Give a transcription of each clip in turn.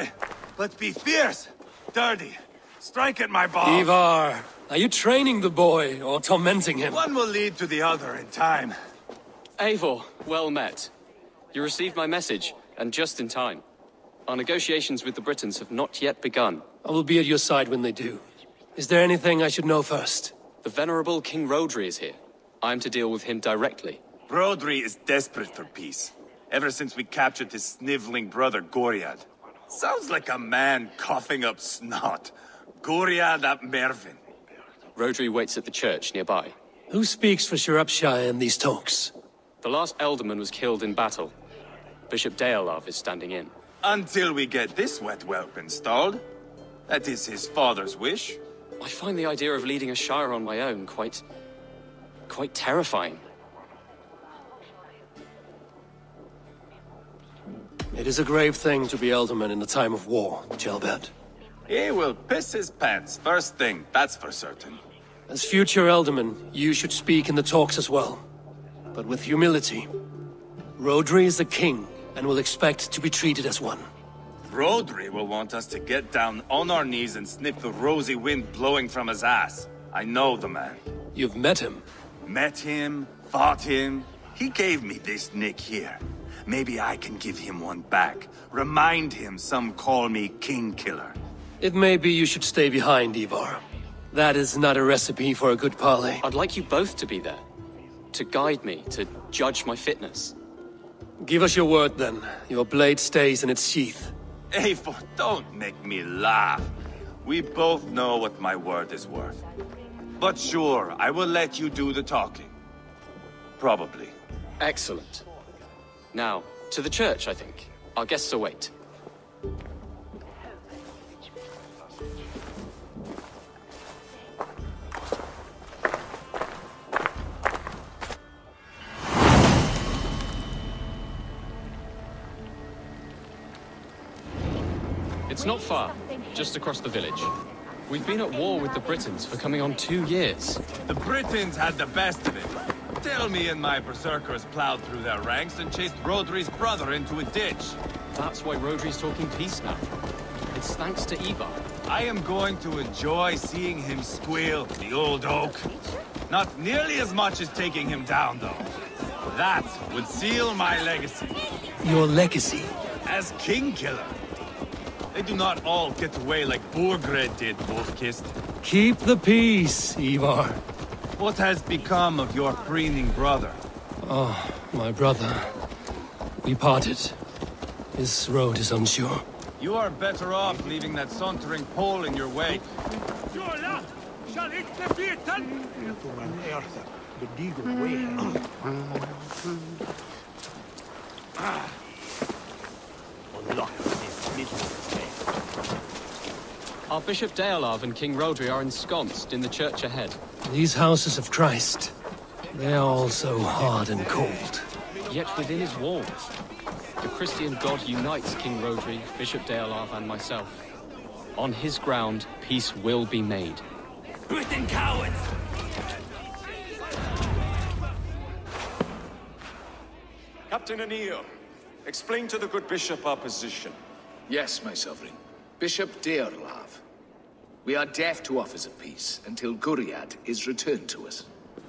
boy, but be fierce, dirty. Strike at my balls. Ivar, are you training the boy or tormenting him? One will lead to the other in time. Eivor, well met. You received my message, and just in time. Our negotiations with the Britons have not yet begun. I will be at your side when they do. Is there anything I should know first? The venerable King Rodri is here. I am to deal with him directly. Rodri is desperate for peace, ever since we captured his sniveling brother Goriad. Sounds like a man coughing up snot. Goriad ap Mervin. Rodri waits at the church nearby. Who speaks for Shropshire in these talks? The last Elderman was killed in battle. Bishop Deolav is standing in. Until we get this wet whelp installed. That is his father's wish. I find the idea of leading a shire on my own quite terrifying. It is a grave thing to be Elderman in a time of war, Gelbert. He will piss his pants first thing, that's for certain. As future Elderman, you should speak in the talks as well. But with humility. Rodri is the king, and will expect to be treated as one. Rodri will want us to get down on our knees and sniff the rosy wind blowing from his ass. I know the man. You've met him? Met him, fought him. He gave me this nick here. Maybe I can give him one back. Remind him some call me King Killer. It may be you should stay behind, Ivar. That is not a recipe for a good parley. I'd like you both to be there. To guide me, to judge my fitness. Give us your word, then. Your blade stays in its sheath. Eivor, don't make me laugh. We both know what my word is worth. But sure, I will let you do the talking. Probably. Excellent. Now, to the church, I think. Our guests await. It's not far, just across the village. We've been at war with the Britons for coming on 2 years. The Britons had the best of it. Tell me and my berserkers plowed through their ranks and chased Rodri's brother into a ditch. That's why Rodri's talking peace now. It's thanks to Ivar. I am going to enjoy seeing him squeal, the old oak. Not nearly as much as taking him down, though. That would seal my legacy. Your legacy? As King Killer. They do not all get away like Borgred did, Wolf-Kissed. Keep the peace, Ivar. What has become of your preening brother? Oh, my brother. We parted. His road is unsure. You are better off leaving that sauntering Pole in your wake. Our Bishop Deolav and King Rodri are ensconced in the church ahead. These houses of Christ, they are all so hard and cold. Yet within his walls, the Christian God unites King Rodri, Bishop Deolav, and myself. On his ground, peace will be made. Britain cowards! Captain Anil, explain to the good bishop our position. Yes, my sovereign. Bishop Deolav. We are deaf to offers of peace until Guriad is returned to us.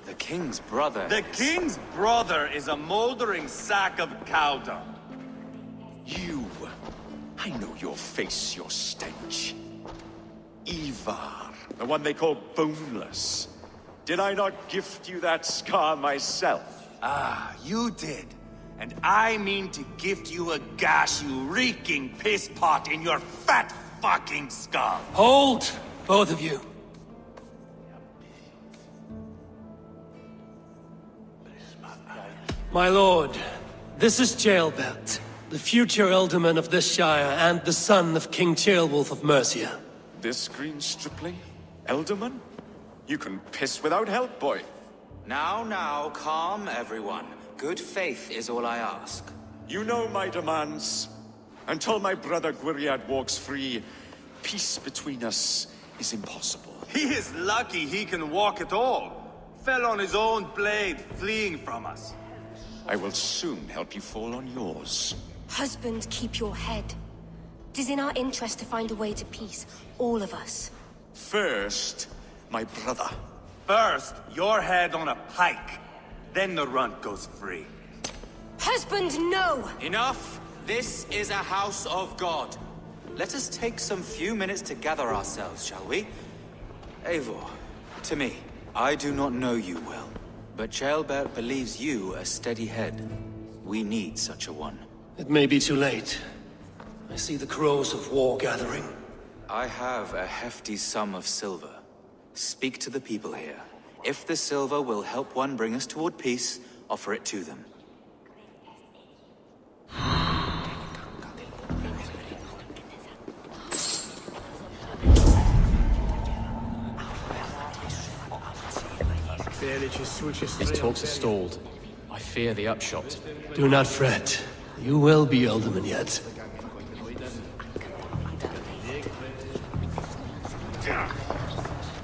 The king's brother. The king's brother is a moldering sack of cow dung. You. I know your face, your stench. Ivar, the one they call boneless. Did I not gift you that scar myself? Ah, you did. And I mean to gift you a gash, you reeking piss pot in your fat fucking skull. Hold, both of you. My lord, this is Jailbert, the future Elderman of this shire and the son of King Ceolwulf of Mercia. This green stripling? Elderman? You can piss without help, boy. Now, calm everyone. Good faith is all I ask. You know my demands. Until my brother Gwiriad walks free, peace between us is impossible. He is lucky he can walk at all. Fell on his own blade, fleeing from us. I will soon help you fall on yours. Husband, keep your head. It is in our interest to find a way to peace, all of us. First, my brother. First, your head on a pike. Then the runt goes free. Husband, no! Enough! This is a house of God. Let us take some few minutes to gather ourselves, shall we? Eivor, to me, I do not know you well, but Ceolbert believes you a steady head. We need such a one. It may be too late. I see the crows of war gathering. I have a hefty sum of silver. Speak to the people here. If the silver will help one bring us toward peace, offer it to them. These talks are stalled. I fear the upshot. Do not fret. You will be Alderman yet.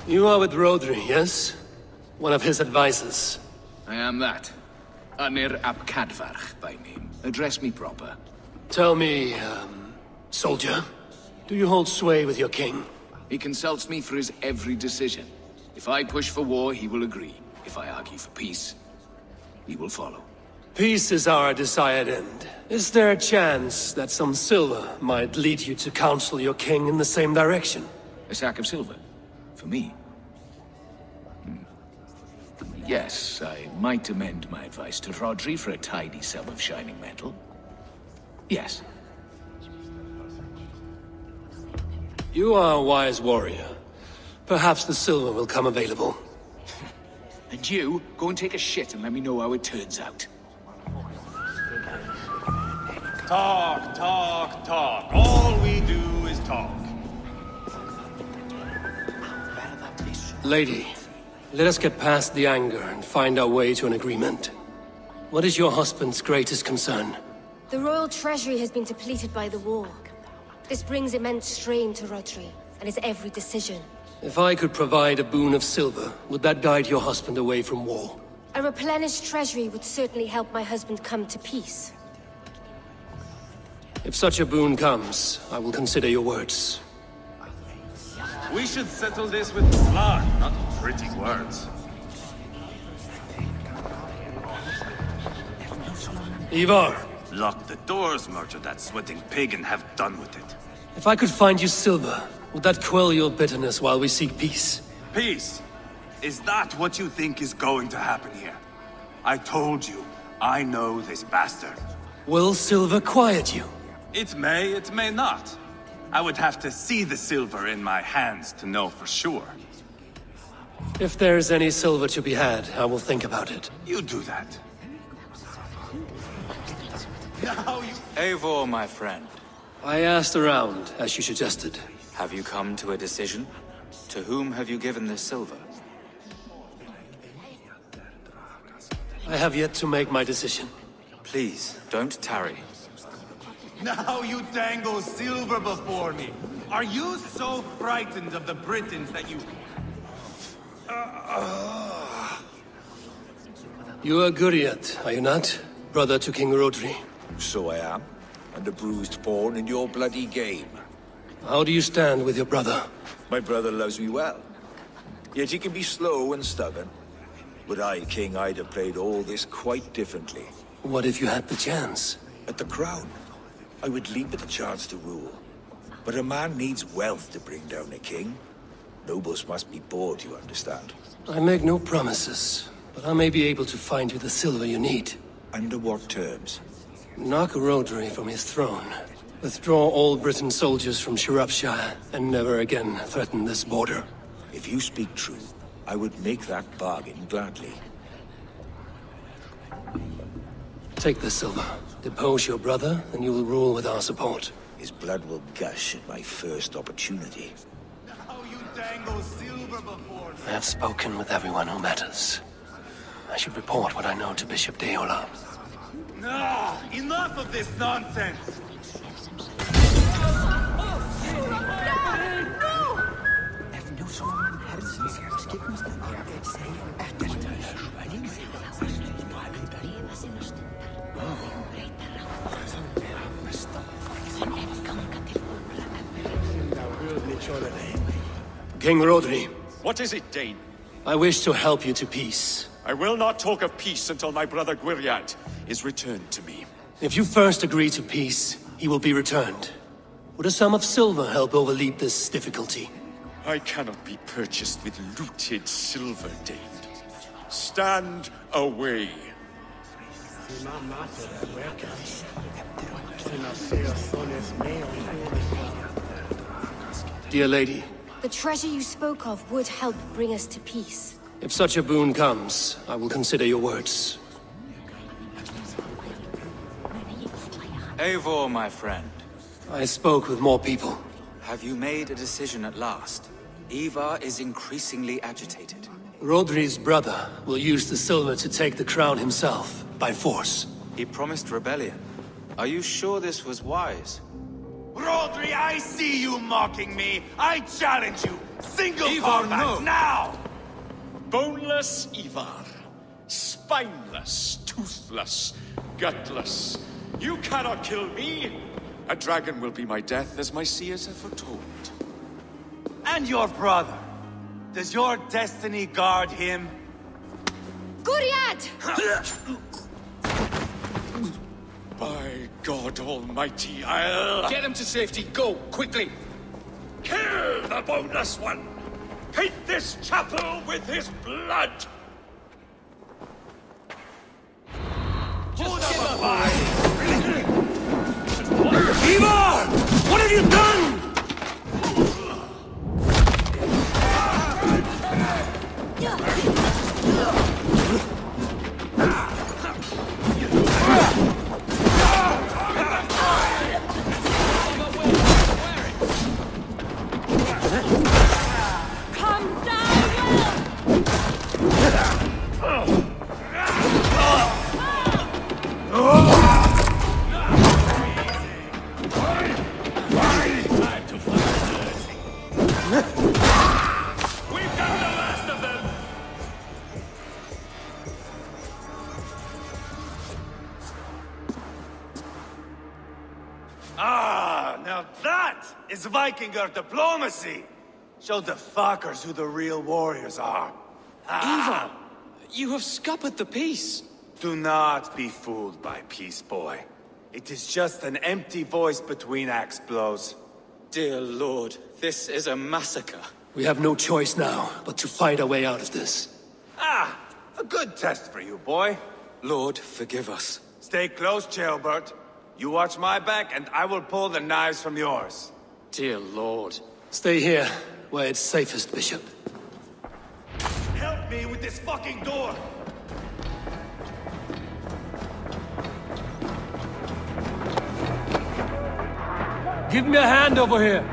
You are with Rodri, yes? One of his advisors. I am that. Anir ap Cadfarch by name. Address me proper. Tell me, soldier, do you hold sway with your king? He consults me for his every decision. If I push for war, he will agree. If I argue for peace, he will follow. Peace is our desired end. Is there a chance that some silver might lead you to counsel your king in the same direction? A sack of silver? For me? Yes, I might amend my advice to Rodri for a tidy sum of shining metal. Yes. You are a wise warrior. Perhaps the silver will come available. And you, go and take a shit and let me know how it turns out. Talk, talk, talk. All we do is talk. Lady, let us get past the anger and find our way to an agreement. What is your husband's greatest concern? The royal treasury has been depleted by the war. This brings immense strain to Rodri, and his every decision. If I could provide a boon of silver, would that guide your husband away from war? A replenished treasury would certainly help my husband come to peace. If such a boon comes, I will consider your words. We should settle this with blood, not pretty words. Ivar! Lock the doors, murder that sweating pig, and have done with it. If I could find you silver, would that quell your bitterness while we seek peace? Peace? Is that what you think is going to happen here? I told you, I know this bastard. Will silver quiet you? It may not. I would have to see the silver in my hands to know for sure. If there's any silver to be had, I will think about it. You do that. Now you... Eivor, my friend. I asked around, as you suggested. Have you come to a decision? To whom have you given this silver? I have yet to make my decision. Please, don't tarry. Now you dangle silver before me. Are you so frightened of the Britons that you... You are Guriat, are you not? Brother to King Rodri. So I am, and a bruised pawn in your bloody game. How do you stand with your brother? My brother loves me well. Yet he can be slow and stubborn. Were I king, I'd have played all this quite differently. What if you had the chance? At the crown, I would leap at the chance to rule. But a man needs wealth to bring down a king. Nobles must be bought, you understand. I make no promises, but I may be able to find you the silver you need. Under what terms? Knock Rodri from his throne. Withdraw all Britain soldiers from Shropshire, and never again threaten this border. If you speak true, I would make that bargain gladly. Take the silver. Depose your brother, and you will rule with our support. His blood will gush at my first opportunity. Now you dangle silver before me. I have spoken with everyone who matters. I should report what I know to Bishop Deola. No! Enough of this nonsense! King Rodri, What is it, Dane? I wish to help you to peace. I will not talk of peace until my brother Gwiriad is returned to me. If you first agree to peace, he will be returned. Would a sum of silver help overleap this difficulty? I cannot be purchased with looted silver, Dane. Stand away. Dear lady, The treasure you spoke of would help bring us to peace. if such a boon comes, I will consider your words. Eivor, my friend. I spoke with more people. Have you made a decision at last? Ivar is increasingly agitated. Rodri's brother will use the silver to take the crown himself, by force. He promised rebellion. Are you sure this was wise? Rodri, I see you mocking me! I challenge you! Single Ivar, combat, no. now! Boneless Ivar. Spineless, toothless, gutless. You cannot kill me! A dragon will be my death, as my seers have foretold. And your brother. Does your destiny guard him? Guriad! By God Almighty, I'll... Get him to safety. Go, quickly. Kill the boneless one! Paint this chapel with his blood! Ivar! What have you done? Come down, We've got the last of them! Ah, now that is Vikinger diplomacy! Show the fuckers who the real warriors are. Ivar! You have scuppered the peace! Do not be fooled by peace, boy. It is just an empty voice between axe blows. Dear Lord, this is a massacre. We have no choice now, but to fight our way out of this. Ah, a good test for you, boy. Lord, forgive us. Stay close, Jailbird. You watch my back, and I will pull the knives from yours. Dear Lord. Stay here, where it's safest, Bishop. Help me with this fucking door! Give me a hand over here!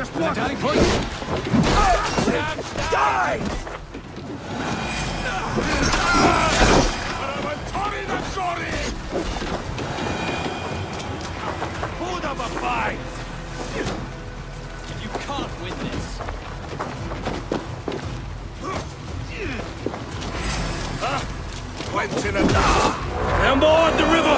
You can't win this. On board the river!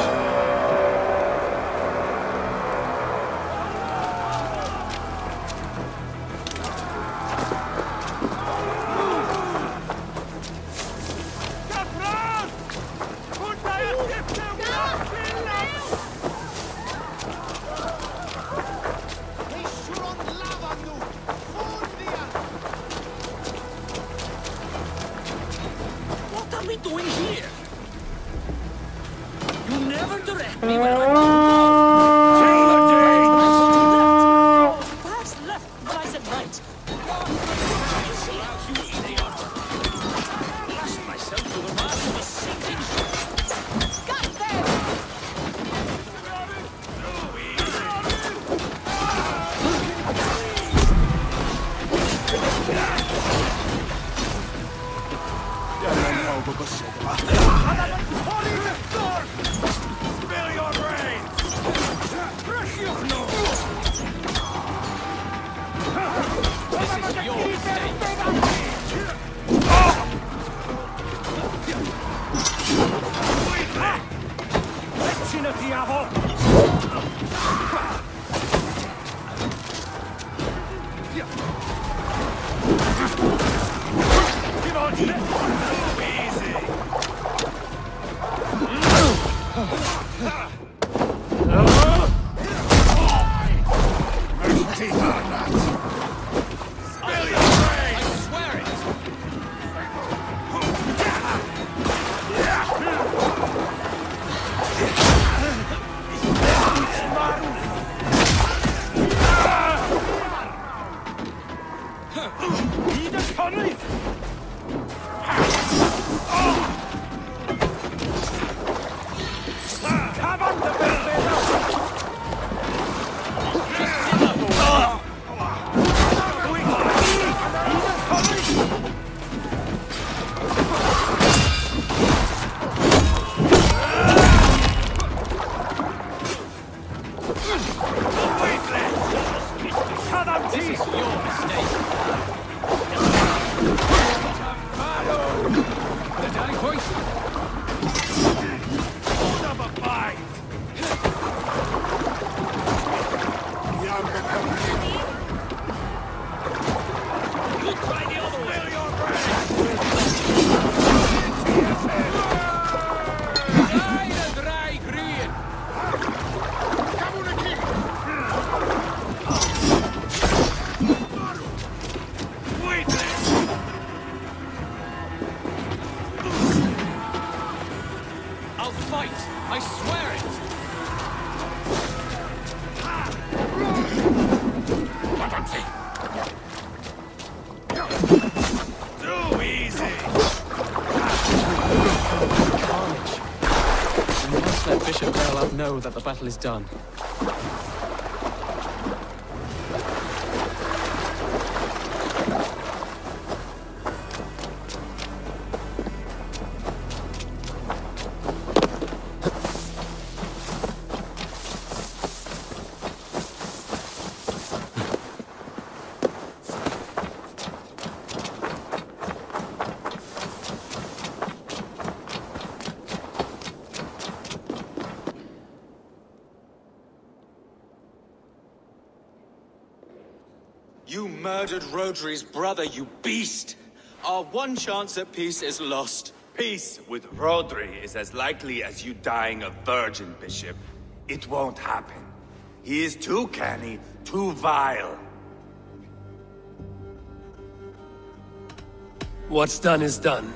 What are we doing here? You never direct me where I want to go. Perhaps left, but I said right. You idiot! Lost myself to the mouth of a sinking ship. Got them! Spill your brains! This is your mistake. I swear it. This is your mistake. I'll fight. I swear it. Too easy! Carnage. We must let Bishop Deorlaf know that the battle is done. You murdered Rodri's brother, you beast! Our one chance at peace is lost. Peace with Rodri is as likely as you dying a virgin, Bishop. It won't happen. He is too canny, too vile. What's done is done.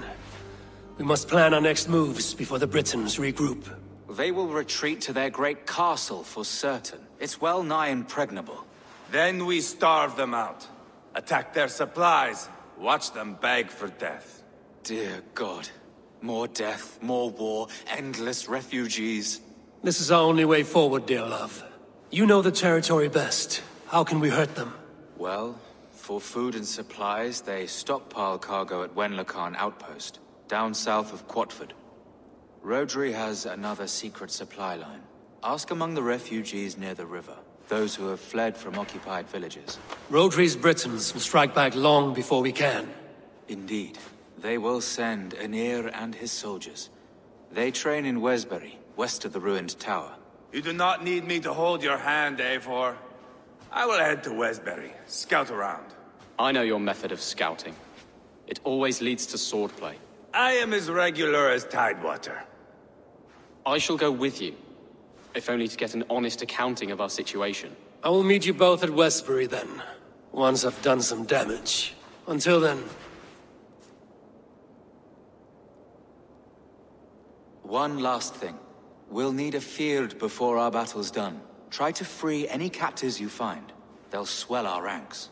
We must plan our next moves before the Britons regroup. They will retreat to their great castle for certain. It's well nigh impregnable. Then we starve them out. Attack their supplies. Watch them beg for death. Dear God. More death, more war, endless refugees. This is our only way forward, Deorlaf. You know the territory best. How can we hurt them? Well, for food and supplies, they stockpile cargo at Wenlacan Outpost, down south of Quatford. Rodri has another secret supply line. Ask among the refugees near the river, those who have fled from occupied villages. Rodri's Britons will strike back long before we can. Indeed. They will send Anir and his soldiers. They train in Wesbury, west of the ruined tower. You do not need me to hold your hand, Eivor. I will head to Wesbury, scout around. I know your method of scouting. It always leads to swordplay. I am as regular as Tidewater. I shall go with you, if only to get an honest accounting of our situation. I will meet you both at Westbury then, once I've done some damage. Until then... One last thing. We'll need a field before our battle's done. Try to free any captives you find. They'll swell our ranks.